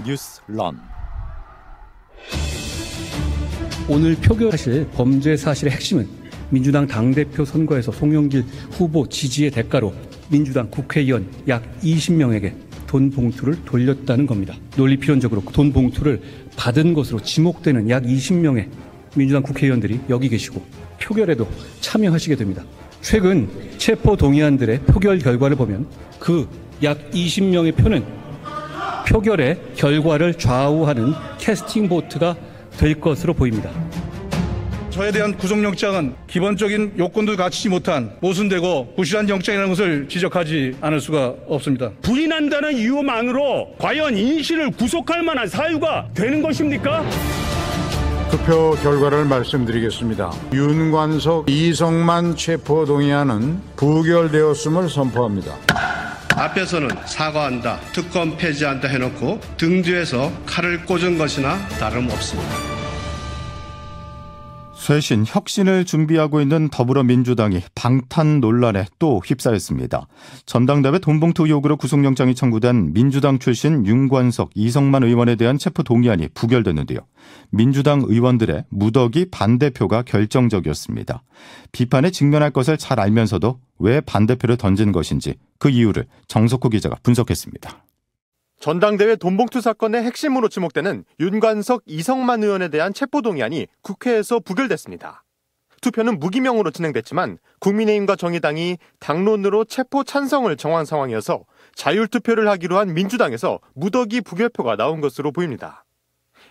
뉴스런. 오늘 표결하실 범죄 사실의 핵심은 민주당 당대표 선거에서 송영길 후보 지지의 대가로 민주당 국회의원 약 20명에게 돈 봉투를 돌렸다는 겁니다. 논리필연적으로 돈 봉투를 받은 것으로 지목되는 약 20명의 민주당 국회의원들이 여기 계시고 표결에도 참여하시게 됩니다. 최근 체포 동의안들의 표결 결과를 보면 그 약 20명의 표는 표결의 결과를 좌우하는 캐스팅 보트가 될 것으로 보입니다. 저에 대한 구속영장은 기본적인 요건도 갖추지 못한 모순되고 부실한 영장이라는 것을 지적하지 않을 수가 없습니다. 부인한다는 이유만으로 과연 인 씨를 구속할 만한 사유가 되는 것입니까? 투표 결과를 말씀드리겠습니다. 윤관석, 이성만 체포 동의안은 부결되었음을 선포합니다. 앞에서는 사과한다, 특검 폐지한다 해놓고 등 뒤에서 칼을 꽂은 것이나 다름없습니다. 쇄신, 혁신을 준비하고 있는 더불어민주당이 방탄 논란에 또 휩싸였습니다. 전당대회 돈봉투 의혹으로 구속영장이 청구된 민주당 출신 윤관석, 이성만 의원에 대한 체포 동의안이 부결됐는데요. 민주당 의원들의 무더기 반대표가 결정적이었습니다. 비판에 직면할 것을 잘 알면서도 왜 반대표를 던진 것인지 그 이유를 정석호 기자가 분석했습니다. 전당대회 돈봉투 사건의 핵심으로 지목되는 윤관석, 이성만 의원에 대한 체포동의안이 국회에서 부결됐습니다. 투표는 무기명으로 진행됐지만 국민의힘과 정의당이 당론으로 체포 찬성을 정한 상황이어서 자율투표를 하기로 한 민주당에서 무더기 부결표가 나온 것으로 보입니다.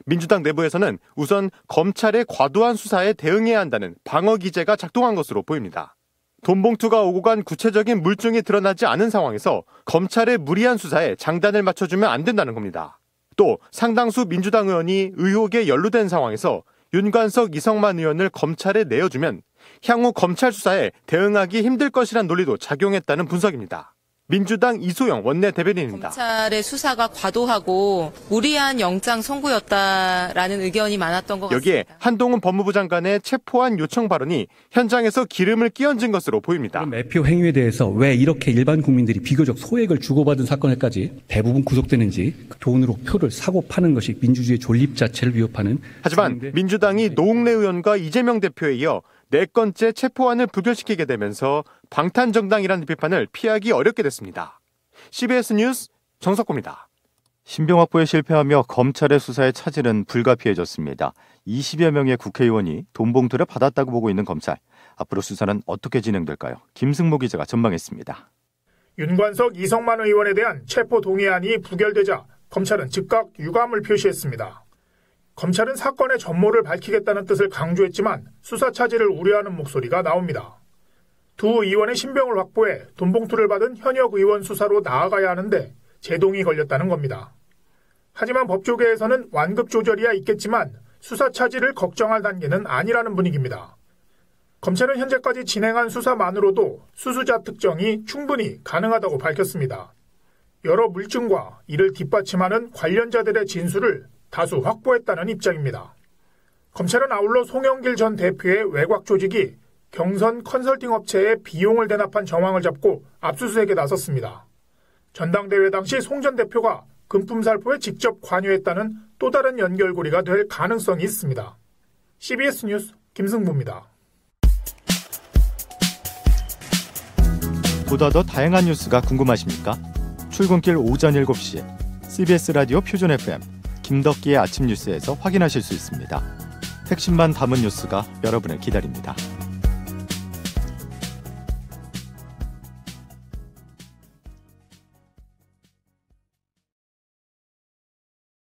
민주당 내부에서는 우선 검찰의 과도한 수사에 대응해야 한다는 방어 기제가 작동한 것으로 보입니다. 돈봉투가 오고 간 구체적인 물증이 드러나지 않은 상황에서 검찰의 무리한 수사에 장단을 맞춰주면 안 된다는 겁니다. 또 상당수 민주당 의원이 의혹에 연루된 상황에서 윤관석, 이성만 의원을 검찰에 내어주면 향후 검찰 수사에 대응하기 힘들 것이란 논리도 작용했다는 분석입니다. 민주당 이소영 원내대변인입니다. 검찰의 수사가 과도하고 무리한 영장 선고였다라는 의견이 많았던 것 같습니다. 여기에 한동훈 법무부 장관의 체포안 요청 발언이 현장에서 기름을 끼얹은 것으로 보입니다. 매표 행위에 대해서 왜 이렇게 일반 국민들이 비교적 소액을 주고받은 사건에까지 대부분 구속되는지, 돈으로 표를 사고 파는 것이 민주주의 존립 자체를 위협하는. 하지만 민주당이 노웅래 의원과 이재명 대표에 이어 4건째 체포안을 부결시키게 되면서 방탄정당이라는 비판을 피하기 어렵게 됐습니다. CBS 뉴스 정석호입니다. 신병 확보에 실패하며 검찰의 수사에 차질은 불가피해졌습니다. 20여 명의 국회의원이 돈봉투를 받았다고 보고 있는 검찰. 앞으로 수사는 어떻게 진행될까요? 김승모 기자가 전망했습니다. 윤관석, 이성만 의원에 대한 체포 동의안이 부결되자 검찰은 즉각 유감을 표시했습니다. 검찰은 사건의 전모를 밝히겠다는 뜻을 강조했지만 수사 차질을 우려하는 목소리가 나옵니다. 두 의원의 신병을 확보해 돈봉투를 받은 현역 의원 수사로 나아가야 하는데 제동이 걸렸다는 겁니다. 하지만 법조계에서는 완급 조절이야 있겠지만 수사 차질을 걱정할 단계는 아니라는 분위기입니다. 검찰은 현재까지 진행한 수사만으로도 수수자 특정이 충분히 가능하다고 밝혔습니다. 여러 물증과 이를 뒷받침하는 관련자들의 진술을 다수 확보했다는 입장입니다. 검찰은 아울러 송영길 전 대표의 외곽 조직이 경선 컨설팅 업체에 비용을 대납한 정황을 잡고 압수수색에 나섰습니다. 전당대회 당시 송 전 대표가 금품 살포에 직접 관여했다는 또 다른 연결고리가 될 가능성이 있습니다. CBS 뉴스 김승부입니다. 보다 더 다양한 뉴스가 궁금하십니까? 출근길 오전 7시 CBS 라디오 표준 FM 김덕기의 아침 뉴스에서 확인하실 수 있습니다. 핵심만 담은 뉴스가 여러분을 기다립니다.